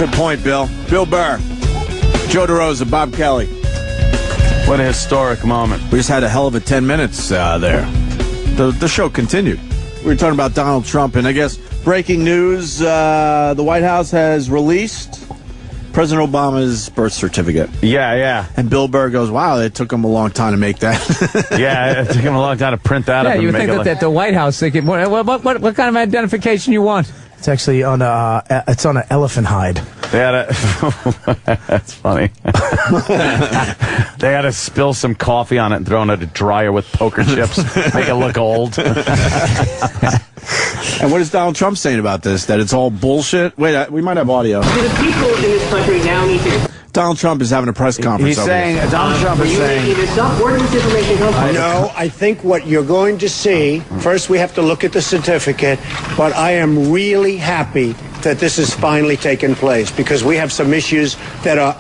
Good point, Bill. Bill Burr, Joe DeRosa, Bob Kelly. What a historic moment. We just had a hell of a 10 minutes there. The show continued. We were talking about Donald Trump, and I guess breaking news, the White House has released President Obama's birth certificate. Yeah. And Bill Burr goes, wow, it took him a long time to make that. Yeah, it took him a long time to print that up. Yeah, you would think that at the White House, they could, what kind of identification you want? It's actually on it's on an elephant hide. They had that's funny. They had to spill some coffee on it and throw it in a dryer with poker chips, make it look old. And what is Donald Trump saying about this? That it's all bullshit? Wait, we might have audio. Do the people in this country now need to... Donald Trump is having a press conference. He's saying, Donald Trump is saying... Where does this information come from? No, I think what you're going to see, first we have to look at the certificate, but I am really happy that this has finally taken place because we have some issues that are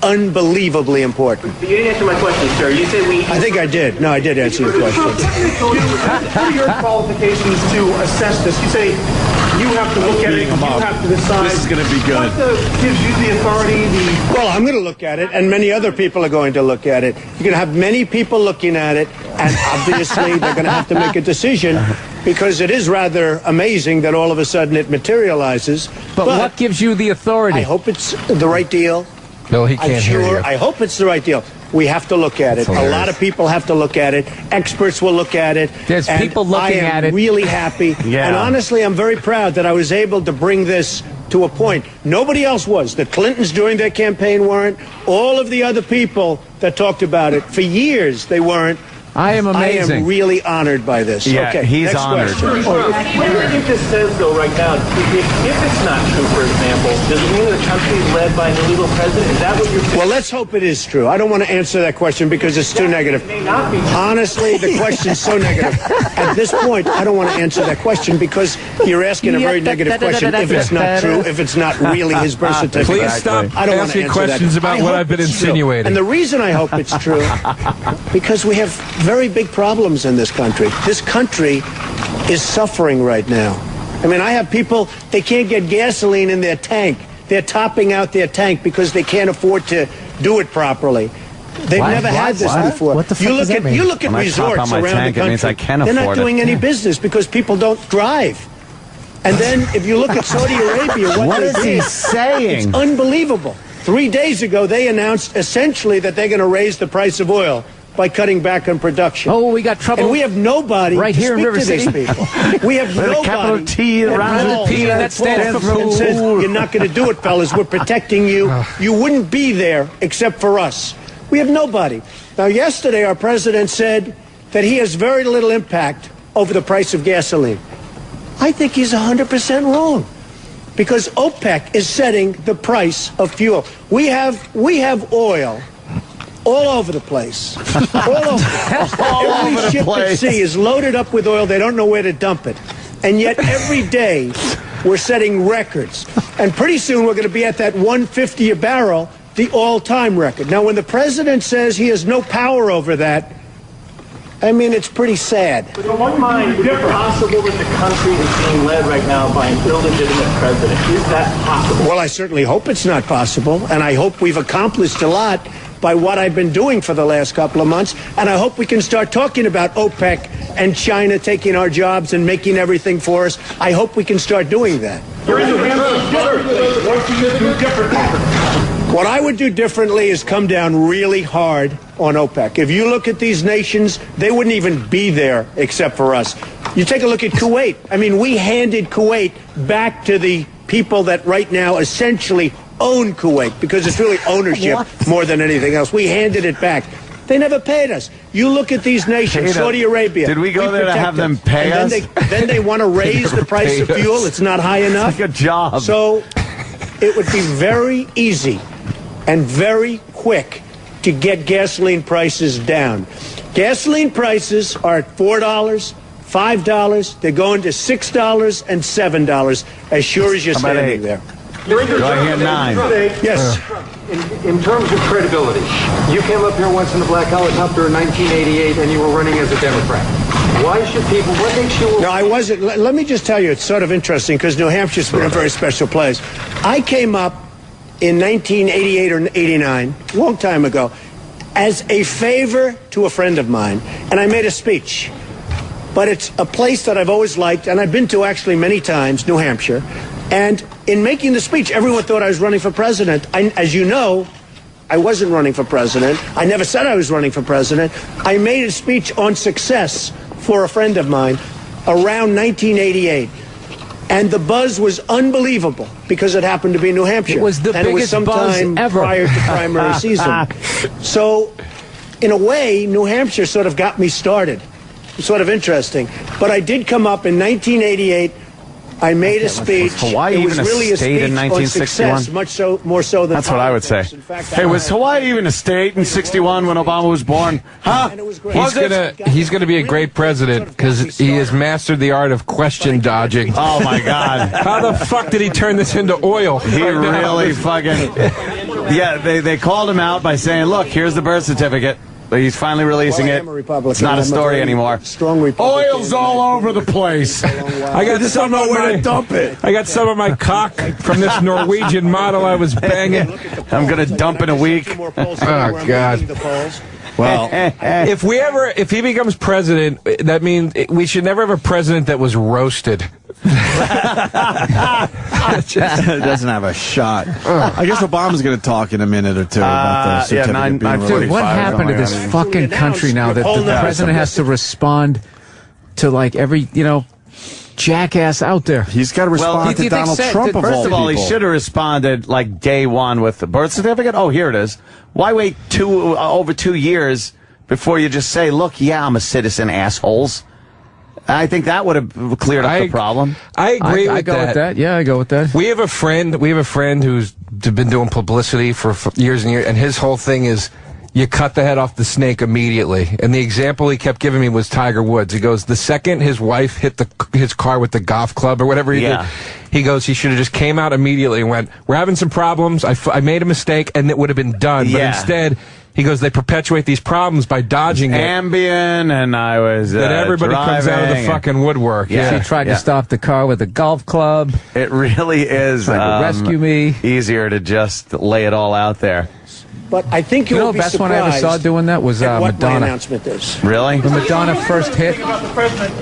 unbelievably important. But you didn't answer my question, sir. You said we... I think I did. No, I did answer your question. What are your qualifications to assess this? You say you have to look at it, you have to decide. This is going to be good. What gives you the authority, Well, I'm going to look at it, and many other people are going to look at it. You're going to have many people looking at it, and obviously they're going to have to make a decision because it is rather amazing that all of a sudden it materializes. But what gives you the authority? I hope it's the right deal. No, he can't hear you. I hope it's the right deal. We have to look at it. A lot of people have to look at it. Experts will look at it. There's people looking at it. I am really happy. Yeah. And honestly, I'm very proud that I was able to bring this to a point. Nobody else was. The Clintons during their campaign weren't. All of the other people that talked about it, for years, they weren't. I am amazing. I am really honored by this. Yeah, okay, he's next honored. question. What do you think this says, though, right now? If it's not true, for example, does it mean the country is led by an illegal president? Is that what you're saying? Well, let's hope it is true. I don't want to answer that question because it's too negative. It may not be true. Honestly, the question's so negative. At this point, I don't want to answer that question because you're asking a very negative question if it's not true, if it's not really his birth certificate. Please stop I don't want to asking answer questions that. about I what hope I've been it's true. insinuating. And the reason I hope it's true, because we have very big problems in this country. This country is suffering right now. I mean, I have people, they can't get gasoline in their tank. They're topping out their tank because they can't afford to do it properly. They've never had this before. What the fuck does that mean? You look at When I top resorts out my around tank, the it country. means I can they're not afford it. doing any business because people don't drive. And then if you look at Saudi Arabia, what is he did, saying? It's unbelievable. 3 days ago, they announced essentially that they're going to raise the price of oil by cutting back on production. Oh, we got trouble. And we have nobody right to here in speak River to City. these people. We have With a nobody. capital T that around calls P, and that stands for and says, fool. you're not going to do it, fellas. We're protecting you. You wouldn't be there except for us. We have nobody. Now, yesterday, our president said that he has very little impact over the price of gasoline. I think he's 100% wrong. Because OPEC is setting the price of fuel. We have oil all over the place. All over. Every ship at sea is loaded up with oil. They don't know where to dump it. And yet every day we're setting records. And pretty soon we're going to be at that 150 a barrel, the all-time record. Now, when the president says he has no power over that, I mean, it's pretty sad. But in one mind, is it possible that the country is being led right now by an illegitimate president? Is that possible? Well, I certainly hope it's not possible, and I hope we've accomplished a lot by what I've been doing for the last couple of months, and I hope we can start talking about OPEC and China taking our jobs and making everything for us. I hope we can start doing that. What I would do differently is come down really hard on OPEC. If you look at these nations, they wouldn't even be there except for us. You take a look at Kuwait. I mean, we handed Kuwait back to the people that right now essentially own Kuwait because it's really ownership more than anything else. We handed it back. They never paid us. You look at these nations, Saudi Arabia. Did we go there to have them pay us? Then they want to raise the price of fuel. It's not high enough. Like a job. So it would be very easy and very quick to get gasoline prices down. Gasoline prices are at $4, $5. They're going to $6 and $7 as sure as you're standing there. Do I hear 9? Yes. In terms of credibility, you came up here once in the black helicopter in 1988 and you were running as a Democrat. Why should people, what makes you... No, I wasn't. Let me just tell you, it's sort of interesting because New Hampshire's been a very special place. I came up in 1988 or 89, a long time ago, as a favor to a friend of mine, and I made a speech. But it's a place that I've always liked, and I've been to actually many times, New Hampshire. And in making the speech, everyone thought I was running for president. As you know, I wasn't running for president. I never said I was running for president. I made a speech on success for a friend of mine around 1988. And the buzz was unbelievable because it happened to be New Hampshire. It was the biggest buzz ever. Prior to primary season. So, in a way, New Hampshire sort of got me started. Sort of interesting. But I did come up in 1988. I made a speech. Was Hawaii it was even a really state in 1961? Success, much so, more so than That's what I would say. In fact, Hey, was Hawaii even a state in 61 when Obama was born? Huh? And it was great. He's gonna be a great president because he has mastered the art of question dodging. Oh, my God. How the fuck did he turn this into oil? He really fucking... Yeah, they called him out by saying, look, here's the birth certificate. But he's finally releasing it. It's not a story anymore. Strong Republican. Oil's all over the place. I got some on my dump it. I got some of my cock from this Norwegian model I was banging. I'm going to dump in a week. Oh, God. Well, If he becomes president, that means we should never have a president that was roasted. it doesn't have a shot. I guess Obama's going to talk in a minute or two about the certificate being released. Dude, what happened to this fucking country now that the president has to respond to, like, every, jackass out there? He's got to respond to Donald Trump of all First of all, he people. should have responded like day one with the birth certificate. Oh, here it is. Why wait over 2 years before you just say, look, yeah, I'm a citizen, assholes? I think that would have cleared up the problem. I agree I with go that. with that. Yeah, I go with that. We have a friend who's been doing publicity for years and years, and his whole thing is you cut the head off the snake immediately. And the example he kept giving me was Tiger Woods. He goes, the second his wife hit his car with the golf club or whatever he did, he goes, he should have just came out immediately and went, we're having some problems. I made a mistake, and it would have been done. But instead, he goes, they perpetuate these problems by dodging Ambien, and I was that everybody comes out of the fucking woodwork. He tried to stop the car with a golf club. It really is Trying to rescue me. Easier to just lay it all out there. But I think You know, will the be best one I ever saw surprised doing that was at what my Madonna. announcement is. Really? When Madonna first hit,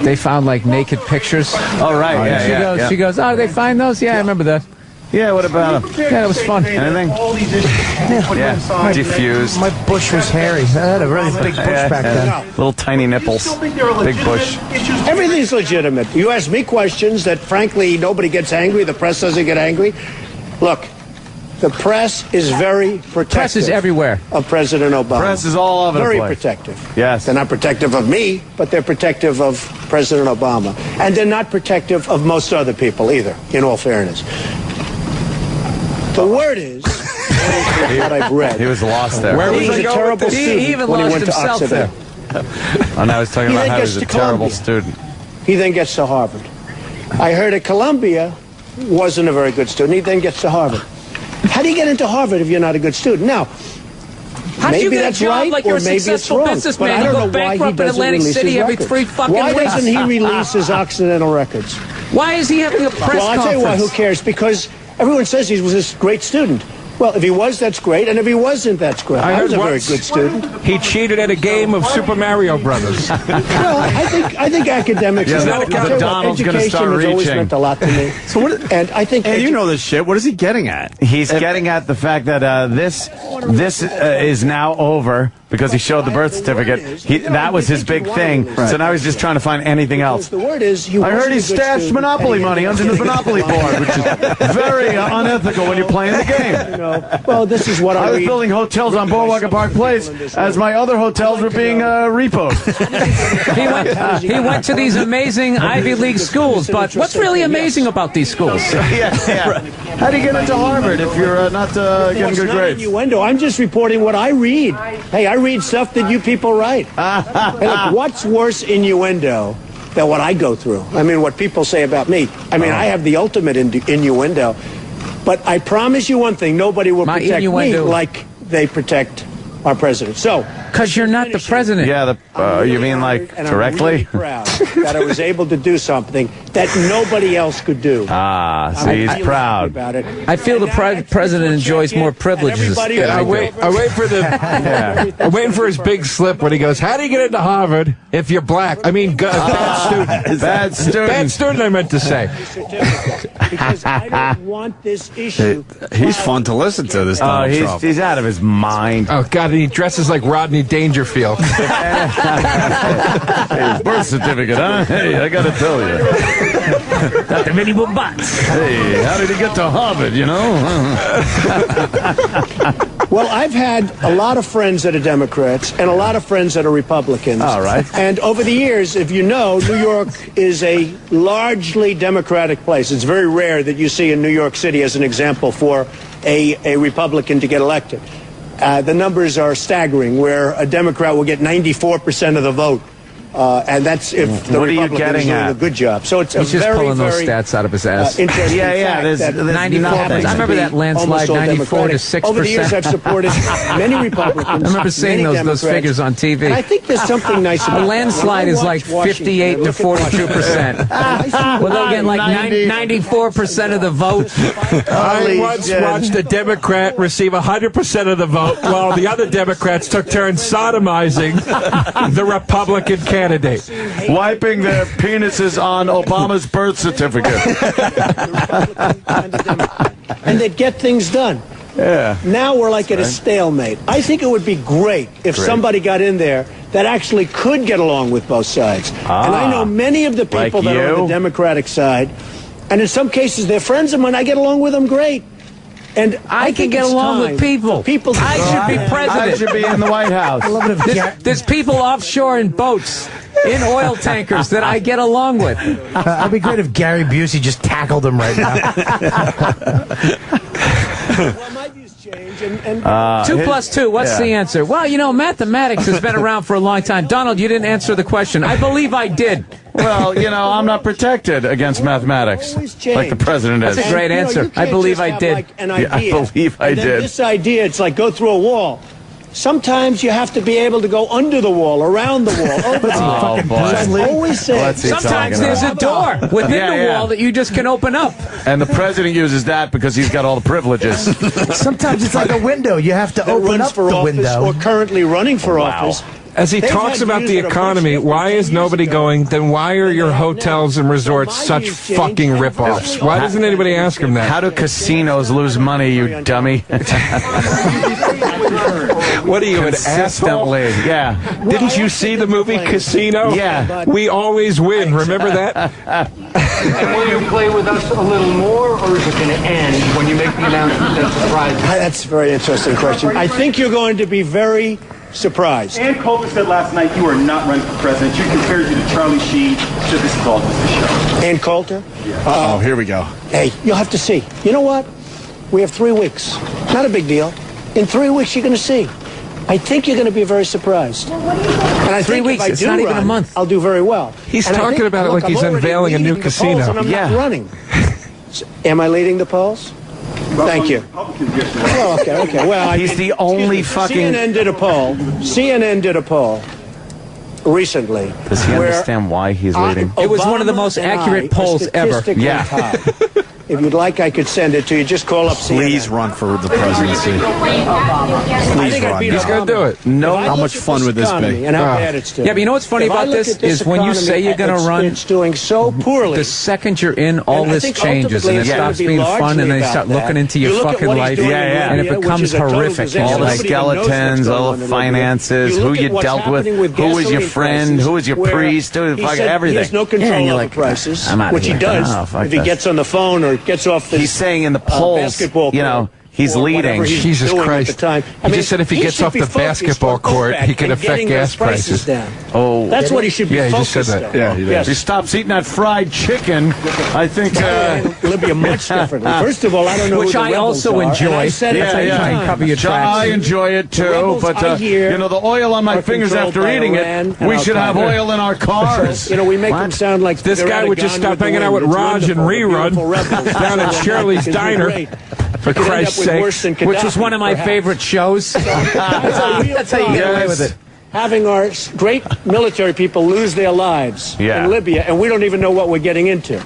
they found like naked pictures. Oh, right. She goes, oh, did they find those? Yeah, I remember that. Yeah, what about him? Yeah, that was fun. Anything? Yeah, diffused. My bush was hairy. I had a really big bush back then. Little tiny nipples. Big bush. Everything's legitimate. You ask me questions that, frankly, nobody gets angry. The press doesn't get angry. Look, the press is very protective. Press is everywhere. Of President Obama. Press is all over the very place. protective. Yes. They're not protective of me, but they're protective of President Obama. And they're not protective of most other people either, in all fairness. The word is, what I've read. He was lost there. Where was He was I a going terrible with this? student He even when he lost went to himself Occidental. there. And I was talking He about then how he gets was a to terrible Columbia. student. He then gets to Harvard. I heard at Columbia wasn't a very good student. He then gets to Harvard. How do you get into Harvard if you're not a good student? Now, How do you maybe get a that's job right, like or you're a maybe it's successful wrong. But businessman? I You don't go know why he bankrupt in doesn't Atlantic release City his every records. 3 fucking Why weeks. doesn't he release his Occidental records? Why is he having a press Well, I'll tell you why. Who conference? cares? Because everyone says he was this great student. Well, if he was, that's great, and if he wasn't, that's great. I was a very good student. He cheated at a game of Super Mario Brothers. Well, I think academics. Yeah, is the Donald's gonna education start has always reaching. meant a lot to me. And I think. And you know this shit. What is he getting at? He's getting at the fact that this is now over because he showed the birth certificate. That was his big thing. So now he's just trying to find anything else. The word is, I heard he stashed Monopoly money under the Monopoly board, which is very unethical when you're playing the game. Well, this is what I I was read. building hotels on Boardwalk and Park Place as my other hotels were being repoed. He went to these amazing Ivy League schools, but what's really amazing about these schools? Yeah. How do you get into Harvard if you're not getting It's good not grades? innuendo. I'm just reporting what I read. Hey, I read stuff that you people write. Hey, look, what's worse innuendo than what I go through? I mean, what people say about me. I mean, I have the ultimate innuendo. But I promise you one thing, nobody will My protect me innuendo. like they protect our president. So, Because you're not the president. Yeah, you mean like and directly? I'm really proud that I was able to do something that nobody else could do. See, he's proud. About it. I feel the president enjoys more privileges than I do. I wait for I'm waiting for his big slip when he goes, how do you get into Harvard if you're black? I mean, bad student. Bad student. Bad student, I meant to say. Because I don't want this issue. He's fun to listen to, this Donald Trump. He's out of his mind. Oh, God, and he dresses like Rodney Dangerfield. His birth certificate, huh? Hey, I gotta tell you. Not the many butts. Hey, how did he get to Harvard, you know? Well, I've had a lot of friends that are Democrats and a lot of friends that are Republicans. All right. And over the years, if you know, New York is a largely Democratic place. It's very rare that you see in New York City as an example for a Republican to get elected. The numbers are staggering, where a Democrat will get 94% of the vote. And that's if the Republican is doing a good job. So it's He's just pulling those stats out of his ass. Interesting fact there's that 94%. I remember that landslide, 94 to 6%. Over the years, I've supported many Republicans. I remember seeing those figures on TV. And I think there's something nice about A landslide is like 58 to 42%. Well, they'll get like 94% of the vote. I once watched a Democrat receive 100% of the vote while the other Democrats took turns sodomizing the Republican candidate. Wiping their penises on Obama's birth certificate. And they'd get things done. Yeah. Now we're like at a stalemate. I think it would be great if somebody got in there that actually could get along with both sides. And I know many of the people like that are on you? the Democratic side, and in some cases they're friends of mine. I get along with them great. And I can get along with people. I should be president. I should be in the White House. There's people offshore in boats, in oil tankers that I get along with. It'd be great if Gary Busey just tackled him right now. Well, my views change. And 2 plus 2, what's the answer? Well, you know, mathematics has been around for a long time. Donald, you didn't answer the question. I believe I did. Well, you know, I'm not protected against mathematics like the president is. That's a great answer. I believe I did. Like an idea, I believe I did. This idea, it's like go through a wall. Sometimes you have to be able to go under the wall, around the wall, over the wall. boy. I've always said, Sometimes there's a door within the wall that you just can open up. And the president uses that because he's got all the privileges. Sometimes it's like a window. You have to open up for the office window. or currently running for office. As he They've talks had about views the that are economy, much why is different nobody years ago. going, then why are your hotels and resorts such fucking ripoffs? Why doesn't anybody ask him that? How do casinos lose money, you dummy? What are you, an asshole? Consistently, yeah. Didn't you see the movie Casino? Yeah. We always win, remember that? And will you play with us a little more, or is it going to end when you make the announcement that surprises? That's a very interesting question. I think you're going to be very surprised. Ann Coulter said last night you are not running for president. You compared you to Charlie Sheen. So this is all just a show. Ann Coulter? Oh, here we go. Hey, you'll have to see. You know what? We have 3 weeks. Not a big deal. In 3 weeks, you're going to see. I think you're going to be very surprised. And I 3 think weeks, if I it's do not even a run, month. I'll do very well. He's And I talking think, about it look, like he's I'm already unveiling a new leading the polls, casino. and I'm Yeah. not running. Am I leading the polls? Thank you. Well, okay. Well, He's the only fucking... CNN did a poll recently. Does he where understand why he's leading? It was one of the Obama most and accurate I polls are ever. statistically Yeah. tied. If you'd like, I could send it to you. Just call up CNN. Please run for the presidency. I Please think I'd run. beat He's going to do it. No, If I how look much at fun this would this economy be? And how bad it's doing. Yeah, but you know what's funny If I about look this at this is when you economy, say you're going to run, it's doing so poorly. the second you're in, all And I this think changes, and it ultimately it's stops gonna be being fun, largely and then you about start that. looking into You your look at fucking what he's life, doing in and it Libya, which becomes is a total horrific. disaster. All the Nobody even knows what's skeletons, going all on the in Libya. finances, You who look you at what's dealt with, happening who was your gasoline friend, prices, who was your where priest, who he fucking said everything. He has no Yeah, control and you're over like, prices, I'm outta which he here. does Oh, fuck if he that. gets on the phone or gets off his He's saying in the polls, basketball you know, court. he's or leading. whatever he's Jesus doing Christ. At the time. He just said if he gets should off be the focused basketball on court, he can and affect getting gas those prices prices. down. Oh, That's what he should be Yeah, he just focused said that. on. Yeah, he does. if he stops eating that fried chicken, I think... Libya much differently. First of all, I don't know Which who the I rebels also are, and enjoy. I said That's it how you try and time. cover your tracks. I enjoy it too, rebels but I hear you know, the oil on my are fingers controlled after by eating Iran it, and we should have Al-Qaeda. oil in our cars. You know, we make them sound like This they're guy out of would just Gone stop with the hanging out Wind. with It's Raj and wonderful. The Rerun beautiful rebels. down at Shirley's Because we're Diner. great. For You could end Christ's up with sake. worse than Which was Gaddafi, one of my perhaps. favorite shows. That's That's how you get away with it. having our great military people lose their lives in Libya, and we don't even know what we're getting into.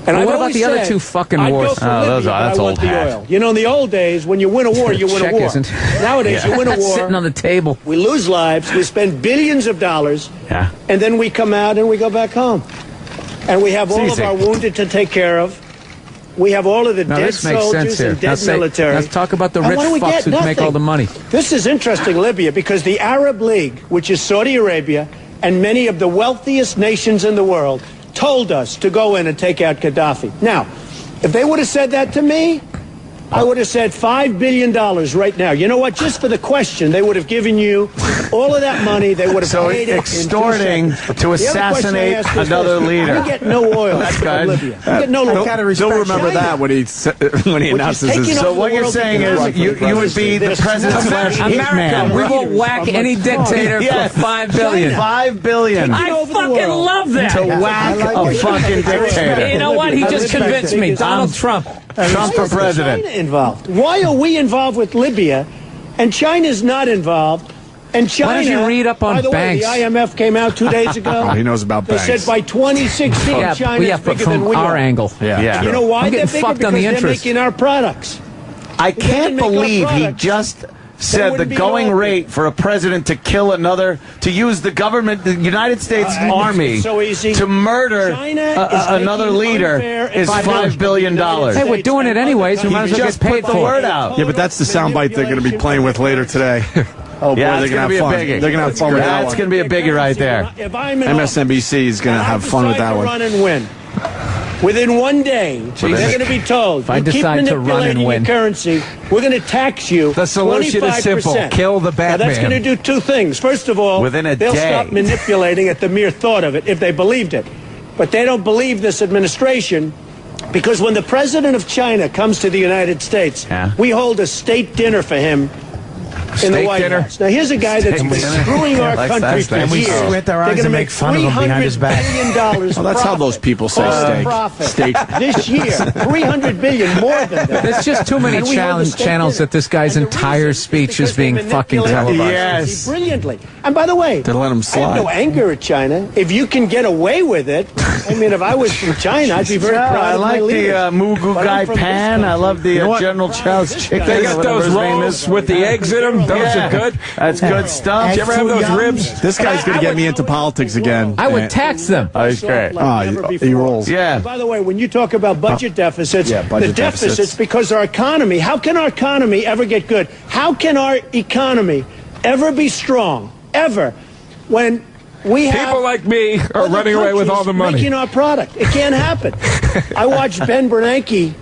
And Well, I've what about always the other said, two fucking I'd wars? Go for Oh, Libya, those are- but that's I want old the hat. oil. You know, in the old days, when you win a war, you win a Check war. isn't. Nowadays, you win a war. Sitting on the table. We lose lives. We spend billions of dollars. Yeah. And then we come out and we go back home. And we have all easy. of our wounded to take care of. We have all of the Now dead this makes sense soldiers here. and dead military. Let's talk about the And rich what do we fucks get? who make Nothing. all the money. This is interesting, Libya, because the Arab League, which is Saudi Arabia, and many of the wealthiest nations in the world, told us to go in and take out Gaddafi. Now, if they would have said that to me, I would have said $5 billion right now. You know what? Just for the question, they would have given you all of that money. They would have paid it in 2 extorting seconds. to The other question I assassinate ask is another this. leader. We get no oil That's from good. Libya. We get no oil. Don't remember that when he announces taking his. over So what the you're world saying is economically. you would be the There's president slash America, hitman. we will whack any dictator Yes. for $5 billion. $5 billion Taking I over the fucking world. love that. to whack a fucking dictator. You know what? He just convinced me. Donald Trump. Trump for Why is president. China involved? Why are we involved with Libya, and China's not involved? And China. Why don't you read up on by the banks? Way, the IMF came out 2 days ago. Oh, he knows about They banks. said by 2016, China's but bigger from than we our are. angle. Yeah. You know why I'm they're getting bigger? fucked Because on the they're interest. making our products. I they can't make our believe he products, just said the wouldn't be going no rate for a president to kill another, to use the government, the United States Army, it's so easy. to murder China is another making leader unfair is advantage $5 billion. United Hey, we're doing it anyways. We might as well just get paid put the for word it. out. Yeah, but that's the soundbite they're going to be playing with later today. Oh boy, Yeah, they're it's going to be have a fun. biggie. They're going to have fun with that That's one. going to be a biggie right there. If I'm in MSNBC is going to have fun with that decide to one. run and win. Within 1 day, they're going to be told, If I you keep decide to run and manipulating win. your currency, we're going to tax you The solution is 25%. simple. Kill the Now, Batman. that's going to do 2 things. First of all, Within a they'll day. stop manipulating at the mere thought of it if they believed it. But they don't believe this administration because when the president of China comes to the United States, we hold a state dinner for him in the Steak White dinner? House. Now, here's a guy that's been screwing our Likes country that for stuff. And we years. squint our They're eyes gonna and make make fun of him behind his back. $300 billion Well, that's how those people say steak. Profit. Steak. This year, $300 billion more than that. There's just too many And we hold a state channels dinner. that this guy's And the entire reason speech because is being they fucking manipulate televised. Yes. brilliantly. And by the way, They let him I have slide. no anger at China. If you can get away with it, I mean, if I was from China, I'd be very proud I of my like leaders. the Mugu But Guy I'm from this Pan. I country. love the You know what? General Chow's chicken. They or got whatever those his name rolls is. with the eggs in them. Those are good. That's good stuff. Did you ever have those ribs? This guy's going to get me into politics again. I would tax them. Oh, he's great. Ah, he rolls. Yeah. And by the way, when you talk about budget deficits, Yeah, budget the deficits deficits. because our economy, how can our economy ever get good? How can our economy ever be strong? Ever? When we have People like me are other running away with all the countries money. making our product. It can't happen. I watched Ben Bernanke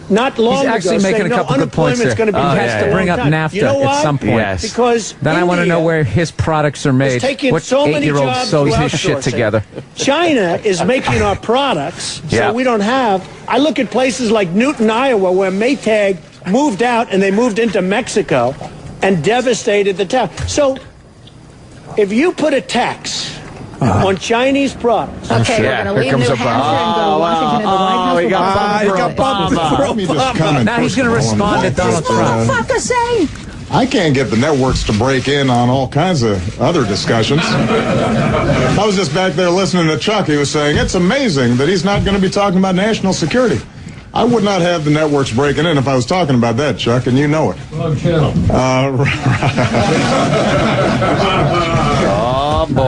not long He's actually ago making say, a couple no, good points unemployment's there. going to be He bad has for to a bring long up time. NAFTA You know at why? some point. Yes. Because Then I want to know India where his products are made. taking What so many 8-year-old jobs sews to his shit outsourcing. together? China is making our products, Yeah. so we don't have. I look at places like Newton, Iowa, where Maytag moved out and they moved into Mexico and devastated the town. So, if you put a tax on Chinese products, Okay, Yeah, we're going to here leave comes New Hampshire and go to Washington and the White House. he got We're bumped gonna for vote. Obama. Let me just comment. Now he's going to first of all on respond to what Donald this, Trump. Motherfucker saying. I can't get the networks to break in on all kinds of other discussions. I was just back there listening to Chuck. He was saying it's amazing that he's not going to be talking about national security. I would not have the networks breaking in if I was talking about that, Chuck, and you know it. Oh, boy.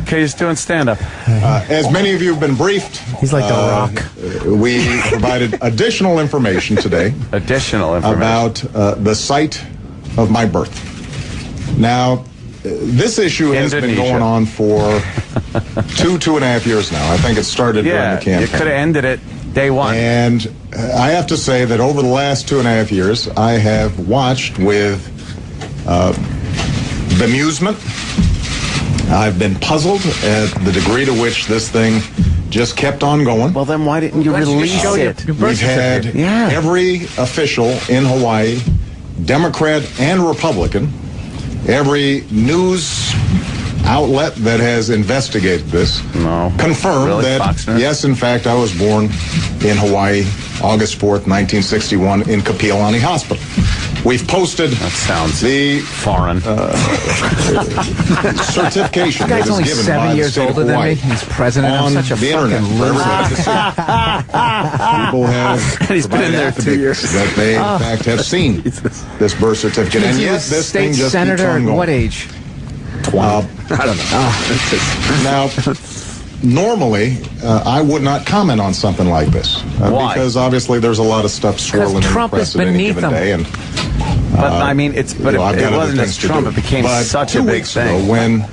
Hey, He's doing stand-up. As many of you have been briefed, He's like The Rock. we provided additional information today Additional information. about the site of my birth. Now, this issue has been Indonesia. going on for 2.5 years now. I think it started during Yeah, the campaign. you could have ended it day one. And I have to say that over the last 2.5 years, I have watched with bemusement. I've been puzzled at the degree to which this thing just kept on going. Well, then why didn't you release it? We've had every official in Hawaii, Democrat and Republican, every news outlet that has investigated this confirmed Really? that, Fox News? yes, in fact, I was born in Hawaii, August 4th, 1961, in Kapiolani Hospital. We've posted That sounds the foreign. certification This guy's that is only given 7 by the years state of older than me. Hawaii He's president. I'm on such a the fucking internet for everybody to see. People have He's been in there 2 years. that they in fact have seen this birth certificate, and He yet was this state thing just senator keeps on at going. what age? I don't know. Now, normally, I would not comment on something like this Why? because obviously there's a lot of stuff swirling in the Trump is press at any beneath given him. day, and But I mean, it's I've it got other wasn't things just to Trump. do. It became But such 2 a big weeks ago, thing. when